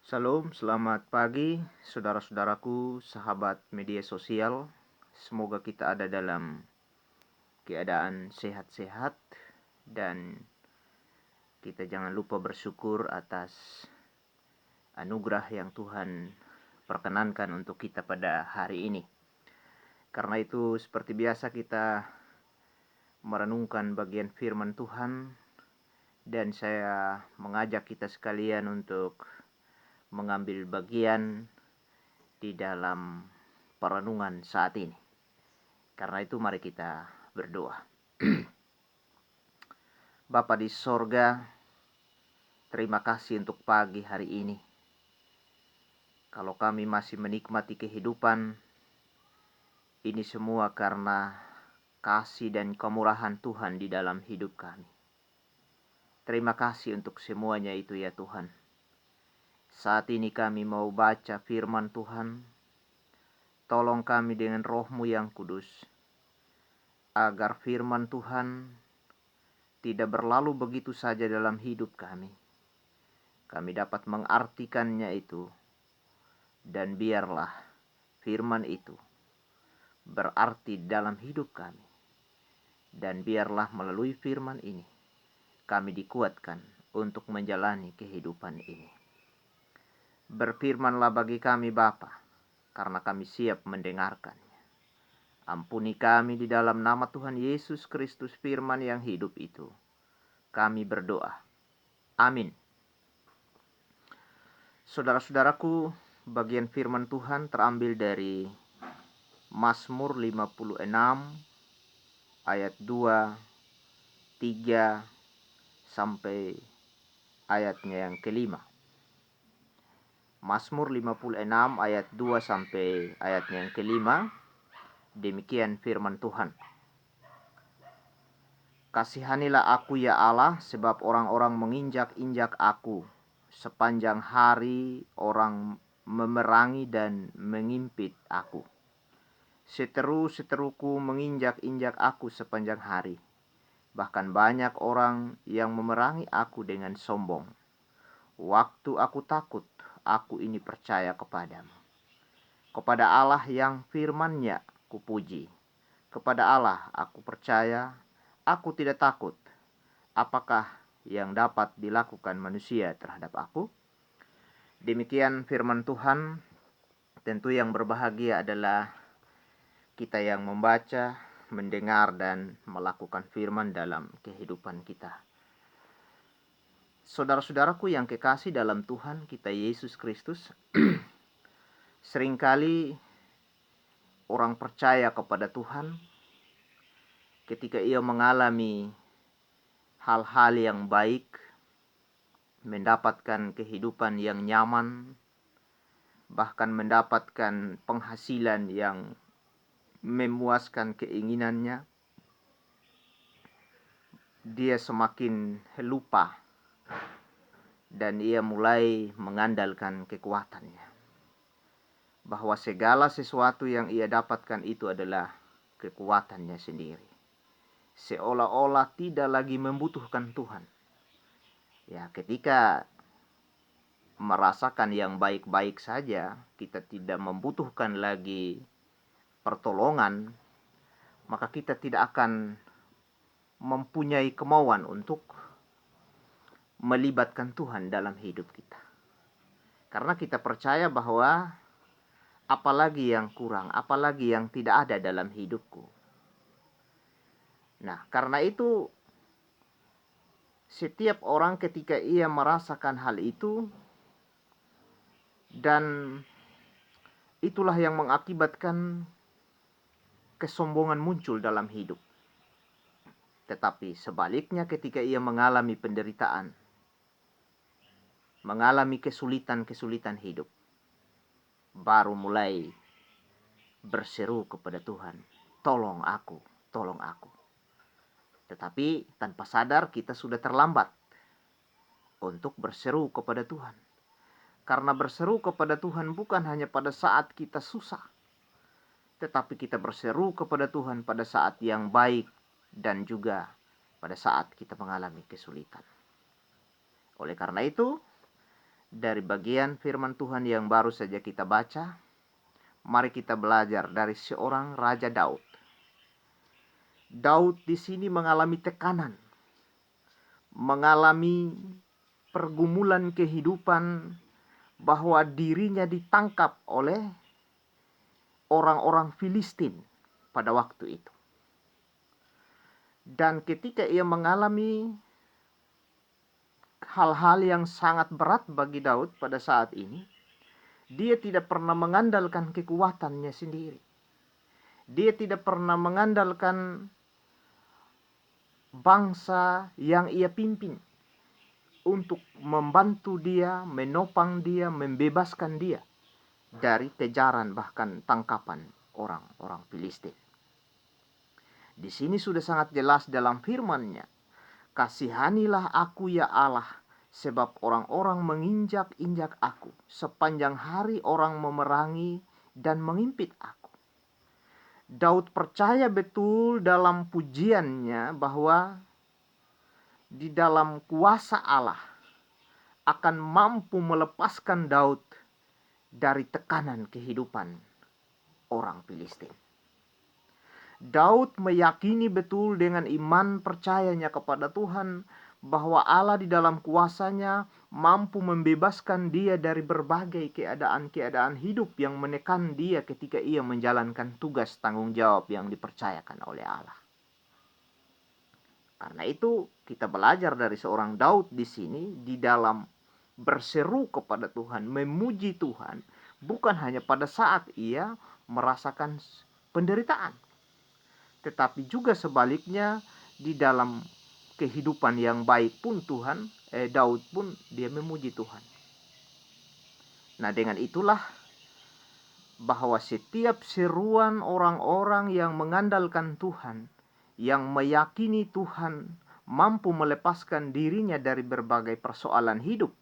Salam, selamat pagi saudara-saudaraku, sahabat media sosial. Semoga kita ada dalam keadaan sehat-sehat dan kita jangan lupa bersyukur atas anugerah yang Tuhan perkenankan untuk kita pada hari ini. Karena itu seperti biasa kita merenungkan bagian firman Tuhan dan saya mengajak kita sekalian untuk mengambil bagian di dalam perenungan saat ini. Karena itu mari kita berdoa. Bapa di sorga, terima kasih untuk pagi hari ini. Kalau kami masih menikmati kehidupan, ini semua karena kasih dan kemurahan Tuhan di dalam hidup kami. Terima kasih untuk semuanya itu ya Tuhan. Saat ini kami mau baca firman Tuhan. Tolong kami dengan roh-Mu yang kudus, agar firman Tuhan tidak berlalu begitu saja dalam hidup kami. Kami dapat mengartikannya itu, dan biarlah firman itu berarti dalam hidup kami. Dan biarlah melalui firman ini, kami dikuatkan untuk menjalani kehidupan ini. Berfirmanlah bagi kami Bapa, karena kami siap mendengarkannya. Ampuni kami di dalam nama Tuhan Yesus Kristus firman yang hidup itu. Kami berdoa. Amin. Saudara-saudaraku, bagian firman Tuhan terambil dari Mazmur 56 ayat 2, 3 sampai ayatnya yang kelima. Mazmur 56 ayat 2 sampai ayatnya yang kelima. Demikian firman Tuhan. Kasihanilah aku ya Allah, sebab orang-orang menginjak-injak aku. Sepanjang hari orang memerangi dan mengimpit aku. Seteru-seteruku menginjak-injak aku sepanjang hari. Bahkan banyak orang yang memerangi aku dengan sombong. Waktu aku takut, aku ini percaya kepadamu. Kepada Allah yang firman-Nya kupuji. Kepada Allah aku percaya, aku tidak takut. Apakah yang dapat dilakukan manusia terhadap aku? Demikian firman Tuhan. Tentu yang berbahagia adalah kita yang membaca, mendengar, dan melakukan firman dalam kehidupan kita. Saudara-saudaraku yang kekasih dalam Tuhan kita Yesus Kristus, seringkali orang percaya kepada Tuhan ketika ia mengalami hal-hal yang baik, mendapatkan kehidupan yang nyaman, bahkan mendapatkan penghasilan yang memuaskan keinginannya, dia semakin lupa dan ia mulai mengandalkan kekuatannya. Bahwa segala sesuatu yang ia dapatkan itu adalah kekuatannya sendiri. Seolah-olah tidak lagi membutuhkan Tuhan. Ya, ketika merasakan yang baik-baik saja, kita tidak membutuhkan lagi pertolongan, maka kita tidak akan mempunyai kemauan untuk melibatkan Tuhan dalam hidup kita. Karena kita percaya bahwa apalagi yang kurang, apalagi yang tidak ada dalam hidupku. Nah, karena itu setiap orang ketika ia merasakan hal itu, dan itulah yang mengakibatkan kesombongan muncul dalam hidup. Tetapi sebaliknya ketika ia mengalami penderitaan, mengalami kesulitan-kesulitan hidup, baru mulai berseru kepada Tuhan, tolong aku, tolong aku. Tetapi tanpa sadar kita sudah terlambat untuk berseru kepada Tuhan. Karena berseru kepada Tuhan bukan hanya pada saat kita susah, tetapi kita berseru kepada Tuhan pada saat yang baik dan juga pada saat kita mengalami kesulitan. Oleh karena itu, Dari bagian firman Tuhan yang baru saja kita baca, mari kita belajar dari seorang Raja Daud. Daud di sini mengalami tekanan, mengalami pergumulan kehidupan bahwa dirinya ditangkap oleh orang-orang Filistin pada waktu itu. Dan ketika ia mengalami hal-hal yang sangat berat bagi Daud pada saat ini, dia tidak pernah mengandalkan kekuatannya sendiri. Dia tidak pernah mengandalkan bangsa yang ia pimpin untuk membantu dia, menopang dia, membebaskan dia dari kejaran bahkan tangkapan orang-orang Filistin. Di sini sudah sangat jelas dalam firman-Nya, "Kasihanilah aku ya Allah, sebab orang-orang menginjak-injak aku. Sepanjang hari orang memerangi dan mengimpit aku." Daud percaya betul dalam pujiannya bahwa di dalam kuasa Allah akan mampu melepaskan Daud dari tekanan kehidupan orang Filistin. Daud meyakini betul dengan iman percayanya kepada Tuhan bahwa Allah di dalam kuasanya mampu membebaskan dia dari berbagai keadaan-keadaan hidup yang menekan dia ketika ia menjalankan tugas tanggung jawab yang dipercayakan oleh Allah. Karena itu kita belajar dari seorang Daud di sini di dalam berseru kepada Tuhan, memuji Tuhan, bukan hanya pada saat ia merasakan penderitaan, tetapi juga sebaliknya di dalam kehidupan yang baik pun Daud pun dia memuji Tuhan. Nah, dengan itulah bahwa setiap seruan orang-orang yang mengandalkan Tuhan, yang meyakini Tuhan mampu melepaskan dirinya dari berbagai persoalan hidup,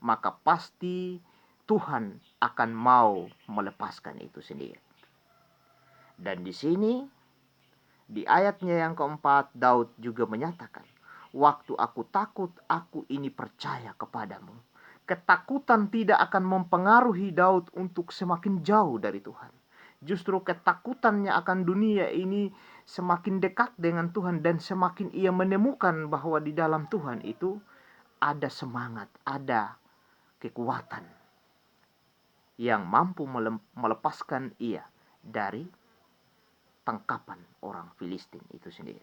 maka pasti Tuhan akan mau melepaskan itu sendiri. Dan di sini, di ayatnya yang keempat, Daud juga menyatakan, "Waktu aku takut, aku ini percaya kepadamu." Ketakutan tidak akan mempengaruhi Daud untuk semakin jauh dari Tuhan. Justru ketakutannya akan dunia ini semakin dekat dengan Tuhan, dan semakin ia menemukan bahwa di dalam Tuhan itu ada semangat, ada kekuatan yang mampu melepaskan ia dari tangkapan orang Filistin itu sendiri.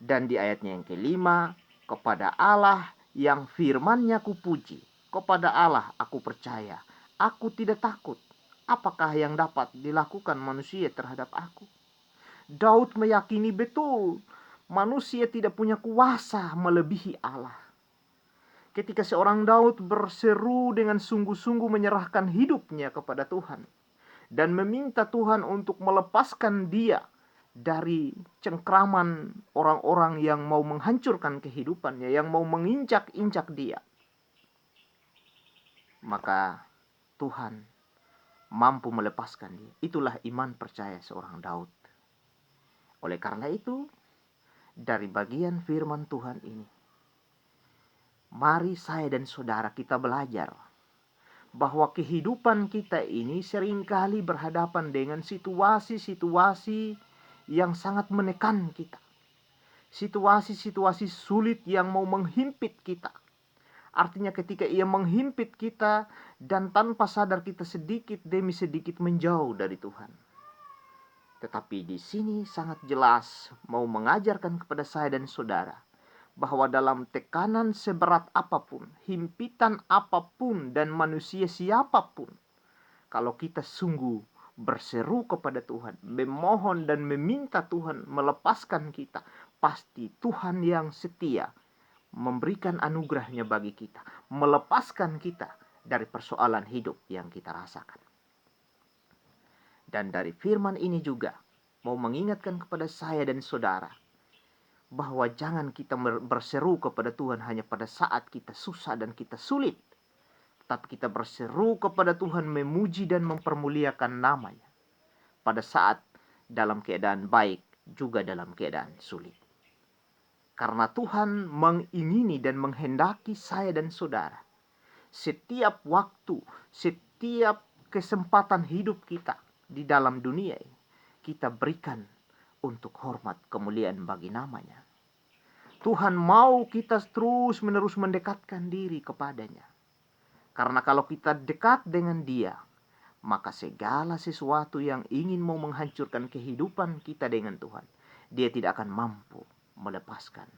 Dan di ayatnya yang kelima, "Kepada Allah yang firman-Nya kupuji, kepada Allah aku percaya, aku tidak takut. Apakah yang dapat dilakukan manusia terhadap aku?" Daud meyakini betul manusia tidak punya kuasa melebihi Allah. Ketika seorang Daud berseru dengan sungguh-sungguh menyerahkan hidupnya kepada Tuhan dan meminta Tuhan untuk melepaskan dia dari cengkraman orang-orang yang mau menghancurkan kehidupannya, yang mau menginjak-injak dia, maka Tuhan mampu melepaskan dia. Itulah iman percaya seorang Daud. Oleh karena itu, dari bagian firman Tuhan ini, mari saya dan saudara kita belajar bahwa kehidupan kita ini seringkali berhadapan dengan situasi-situasi yang sangat menekan kita. Situasi-situasi sulit yang mau menghimpit kita. Artinya ketika ia menghimpit kita dan tanpa sadar kita sedikit demi sedikit menjauh dari Tuhan. Tetapi di sini sangat jelas mau mengajarkan kepada saya dan saudara bahwa dalam tekanan seberat apapun, himpitan apapun, dan manusia siapapun, kalau kita sungguh berseru kepada Tuhan, memohon dan meminta Tuhan melepaskan kita, pasti Tuhan yang setia memberikan anugerahnya bagi kita, melepaskan kita dari persoalan hidup yang kita rasakan. Dan dari firman ini juga mau mengingatkan kepada saya dan saudara bahwa jangan kita berseru kepada Tuhan hanya pada saat kita susah dan kita sulit, tetapi kita berseru kepada Tuhan memuji dan mempermuliakan nama-Nya pada saat dalam keadaan baik juga dalam keadaan sulit. Karena Tuhan mengingini dan menghendaki saya dan saudara setiap waktu, setiap kesempatan hidup kita di dalam dunia ini, kita berikan untuk hormat kemuliaan bagi namanya. Tuhan mau kita terus menerus mendekatkan diri kepadanya. Karena kalau kita dekat dengan Dia, maka segala sesuatu yang ingin mau menghancurkan kehidupan kita dengan Tuhan, Dia tidak akan mampu melepaskan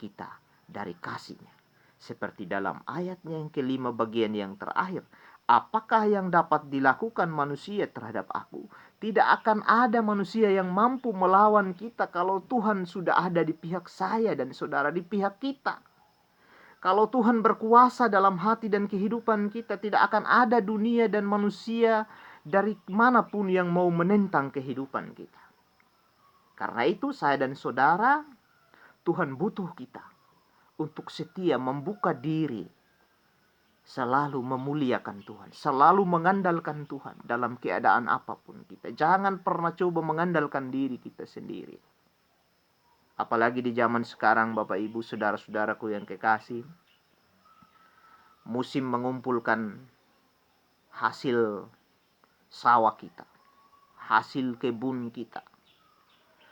kita dari kasih-Nya. Seperti dalam ayatnya yang kelima bagian yang terakhir, apakah yang dapat dilakukan manusia terhadap aku? Tidak akan ada manusia yang mampu melawan kita kalau Tuhan sudah ada di pihak saya dan saudara di pihak kita. Kalau Tuhan berkuasa dalam hati dan kehidupan kita, tidak akan ada dunia dan manusia dari manapun yang mau menentang kehidupan kita. Karena itu saya dan saudara, Tuhan butuh kita untuk setia membuka diri, selalu memuliakan Tuhan, selalu mengandalkan Tuhan dalam keadaan apapun kita. Jangan pernah coba mengandalkan diri kita sendiri. Apalagi di zaman sekarang, Bapak Ibu, saudara-saudaraku yang kekasih, musim mengumpulkan hasil sawah kita, hasil kebun kita.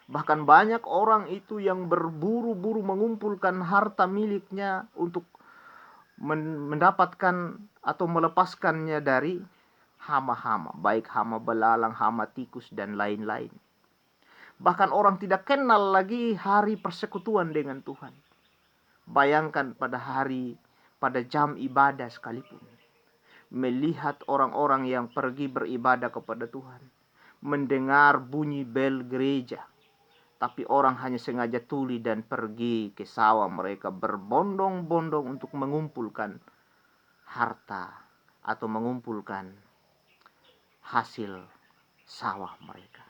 Bahkan banyak orang itu yang berburu-buru mengumpulkan harta miliknya untuk mendapatkan atau melepaskannya dari hama-hama, baik hama belalang, hama tikus, dan lain-lain. Bahkan orang tidak kenal lagi hari persekutuan dengan Tuhan. Bayangkan pada jam ibadah sekalipun, melihat orang-orang yang pergi beribadah kepada Tuhan, mendengar bunyi bel gereja, tapi orang hanya sengaja tuli dan pergi ke sawah mereka berbondong-bondong untuk mengumpulkan harta atau mengumpulkan hasil sawah mereka.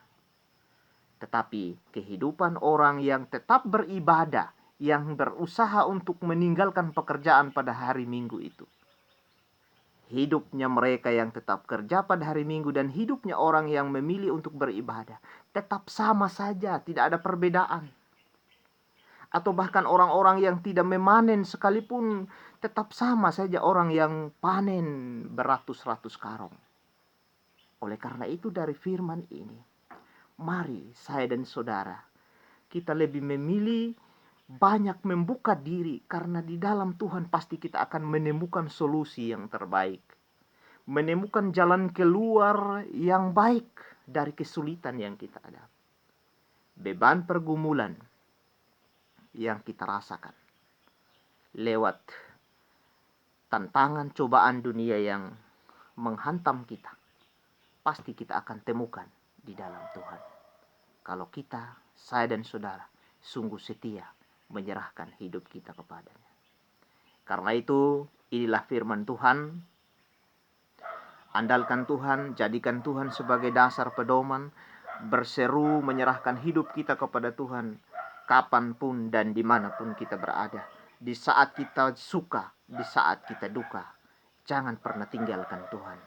Tetapi kehidupan orang yang tetap beribadah, yang berusaha untuk meninggalkan pekerjaan pada hari Minggu itu, hidupnya mereka yang tetap kerja pada hari Minggu dan hidupnya orang yang memilih untuk beribadah tetap sama saja, tidak ada perbedaan. Atau bahkan orang-orang yang tidak memanen sekalipun tetap sama saja orang yang panen beratus-ratus karung. Oleh karena itu dari firman ini, mari saya dan saudara, kita lebih memilih banyak membuka diri, karena di dalam Tuhan pasti kita akan menemukan solusi yang terbaik, menemukan jalan keluar yang baik dari kesulitan yang kita hadapi. Beban pergumulan yang kita rasakan lewat tantangan cobaan dunia yang menghantam kita, pasti kita akan temukan di dalam Tuhan. Kalau kita, saya dan saudara, sungguh setia menyerahkan hidup kita kepadanya. Karena itu, inilah firman Tuhan. Andalkan Tuhan, jadikan Tuhan sebagai dasar pedoman, berseru menyerahkan hidup kita kepada Tuhan, kapanpun dan dimanapun kita berada. Di saat kita suka, di saat kita duka, jangan pernah tinggalkan Tuhan.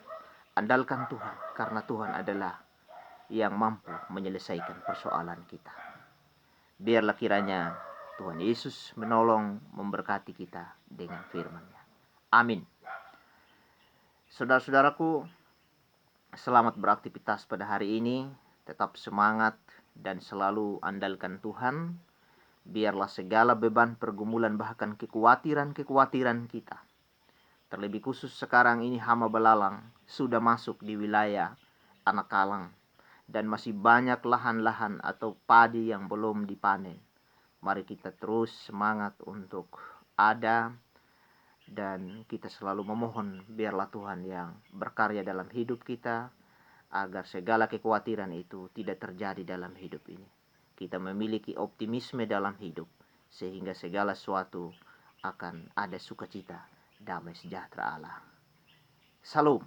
Andalkan Tuhan, karena Tuhan adalah yang mampu menyelesaikan persoalan kita. Biarlah kiranya Tuhan Yesus menolong, memberkati kita dengan firman-Nya. Amin. Saudara-saudaraku, selamat beraktivitas pada hari ini. Tetap semangat dan selalu andalkan Tuhan. Biarlah segala beban, pergumulan, bahkan kekhawatiran kita, terlebih khusus sekarang ini hama belalang sudah masuk di wilayah Anak Kalang, dan masih banyak lahan-lahan atau padi yang belum dipanen. Mari kita terus semangat untuk ada, dan kita selalu memohon biarlah Tuhan yang berkarya dalam hidup kita, agar segala kekhawatiran itu tidak terjadi dalam hidup ini. Kita memiliki optimisme dalam hidup, sehingga segala sesuatu akan ada sukacita, damai sejahtera Allah. Salam.